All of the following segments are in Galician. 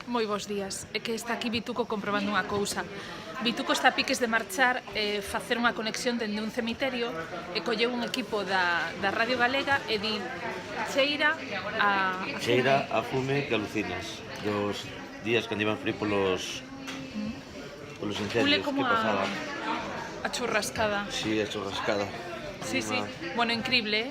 Moi bons días. É que está aquí Vituco comprobando unha cousa. Vituco está a piques de marchar e facer unha conexión dende un cemiterio e colleu un equipo da Radio Galega e di cheira a Cheira a fume que alucinas dos días cando iban frío polos Pule incendios como que pasaban. a churrascada. Si, a churrascada. Sí, sí. Bueno, increíble,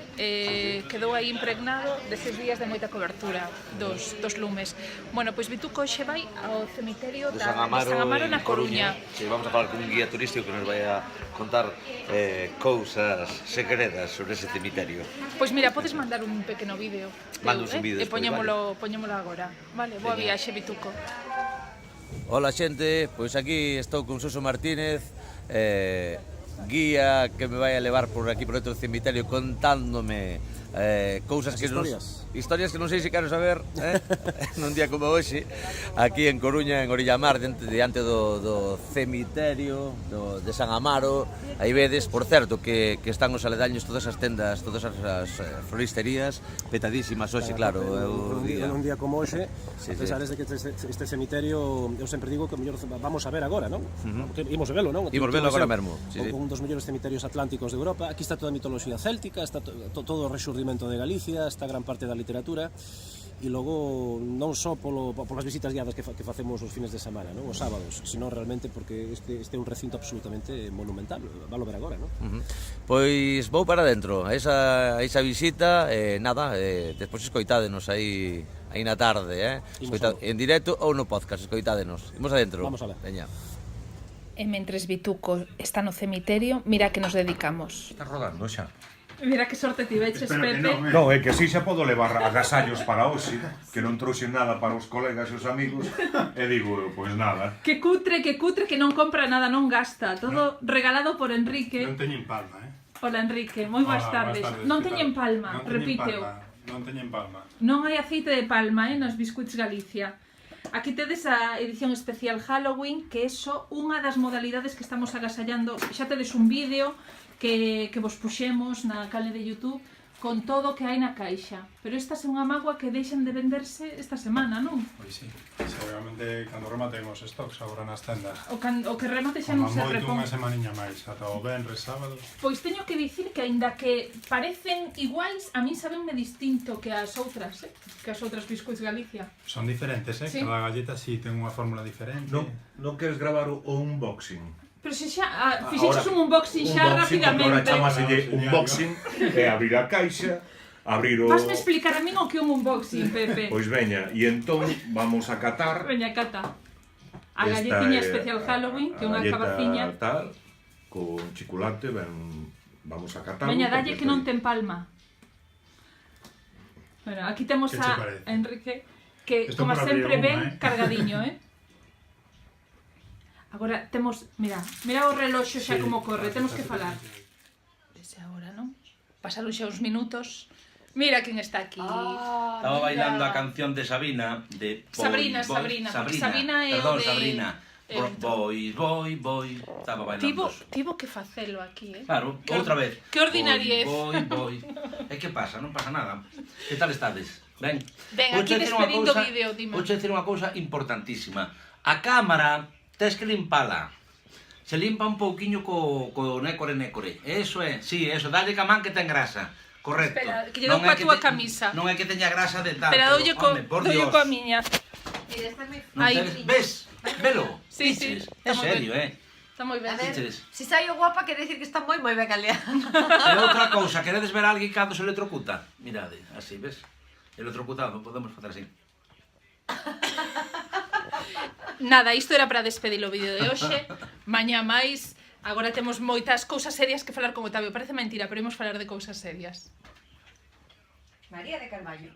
quedou aí impregnado deses días de moita cobertura dos lumes. Bueno, pois Vituco xe vai ao cemiterio De de San Amaro na Coruña. Sí, vamos a falar con un guía turístico que nos vai a contar cousas secretas sobre ese cemiterio. Pois mira, podes mandar un pequeno vídeo. Mando un vídeo e despois, poñémolo agora. Vale, boa Veña. viaxe, Vituco. Ola xente, pois aquí estou con Suso Martínez, guía que me vai a levar por aquí por outro cemiterio contándome cousas que historias que non sei se quero saber nun día como hoxe aquí en Coruña, en Orillamar, diante do cemiterio de San Amaro. Aí vedes, por certo, que están os aledaños, todas as tendas, todas as floristerías petadísimas hoxe, claro. Un día como hoxe, Sí, a pesar de que este cemiterio, eu sempre digo que mellor vamos a ver agora, non? Imos velo, non? Imos velo agora mesmo. Un dos mellores cemiterios atlánticos de Europa. Aquí está toda a mitoloxía céltica, está todo o rexurdimento de Galicia, está gran parte da literatura, e logo non só polas visitas guiadas que facemos os fines de semana, non? Os sábados, sino realmente porque este é un recinto absolutamente monumental. Valo ver agora, non? Pois vou para dentro, a esa visita, nada, despois escoitádenos aí na tarde, en directo ou no podcast, escoitádenos. Imos adentro. Vamos a ver. Veña. E mentres Vituco está no cemiterio, mira que nos dedicamos. Está rodando xa. Mira que sorte tiveches, Pepe. Non, é que así xa podo levar agasallos para hoxe, que non trouxen nada para os colegas e os amigos, e digo, pois nada. Que cutre, que non compra nada, non gasta. Todo regalado por Enrique. Non teñen palma, Hola, Enrique, moi boas tardes. Non teñen palma, repíteo. Non teñen palma. Non hai aceite de palma, nos Biscuits Galicia. Aquí tedes a edición especial Halloween, que é só unha das modalidades que estamos agasallando. Xa tedes un vídeo que vos puxemos na canle de YouTube con todo o que hai na caixa. Pero esta é unha mágoa que deixan de venderse esta semana, non? Pois sí, seguramente cando rematen os stocks agora nas tendas. O que remate xa non se Moito repón. unha semaniña máis, ata o venres, sábado. Pois teño que dicir que aínda que parecen iguais, a min sabenme distinto que as outras, que as outras Biscuits Galicia. Son diferentes, Sí. Cada galleta si ten unha fórmula diferente. Non queres gravar o unboxing? Pero se xa, fixeches un unboxing xa rapidamente. Agora chamaselle unboxing, é abrir a caixa, abrir o... Vasme explicar a min o que é un unboxing, Pepe. Pois veña, e entón vamos a catar... Veña, cata. A esta galletiña especial Halloween, que é unha cabaciña. tal, con chocolate, vamos a catar. Veña, dalle que non ten palma. Bueno, aquí temos Que che a parece? Enrique, que Esto como por sempre abrir ven unha, cargadiño, Agora temos, mira o reloxo xa como corre, temos que falar. Desde agora, non? Pasaron xa uns minutos. Mira quen está aquí. Estaba bailando a canción de Sabina, de Sabrina, porque Sabina é o perdón, de... Sabrina. Voy. Estaba bailando. Tivo que facelo aquí, Claro, outra vez. Que ordinariez. Voy. E que pasa? Non pasa nada. Que tal estades? Ben. Ben, aquí despedindo o vídeo, dime. Vou dicir unha cousa importantísima. A cámara tes que limpala. Se limpa un pouquiño co nécore. Eso é, sí, eso, dalle ca man que ten grasa. Correcto. Espera, que lle dou coa túa camisa. Non é que teña grasa de tal. Espera, doulle por Dios. coa miña. Non Aí. ves? Velo? Sí, sí, É está moi serio, Está moi ben. A ver, Diches. se saio guapa quere decir que está moi ben calea. E outra cousa, queredes ver a alguén cando se electrocuta? Mirade, así, ves? Electrocutado, podemos facer así. Nada, isto era para despedir o vídeo de hoxe. Mañá máis. Agora temos moitas cousas serias que falar con Otavio. Parece mentira, pero imos falar de cousas serias. María de Carballo.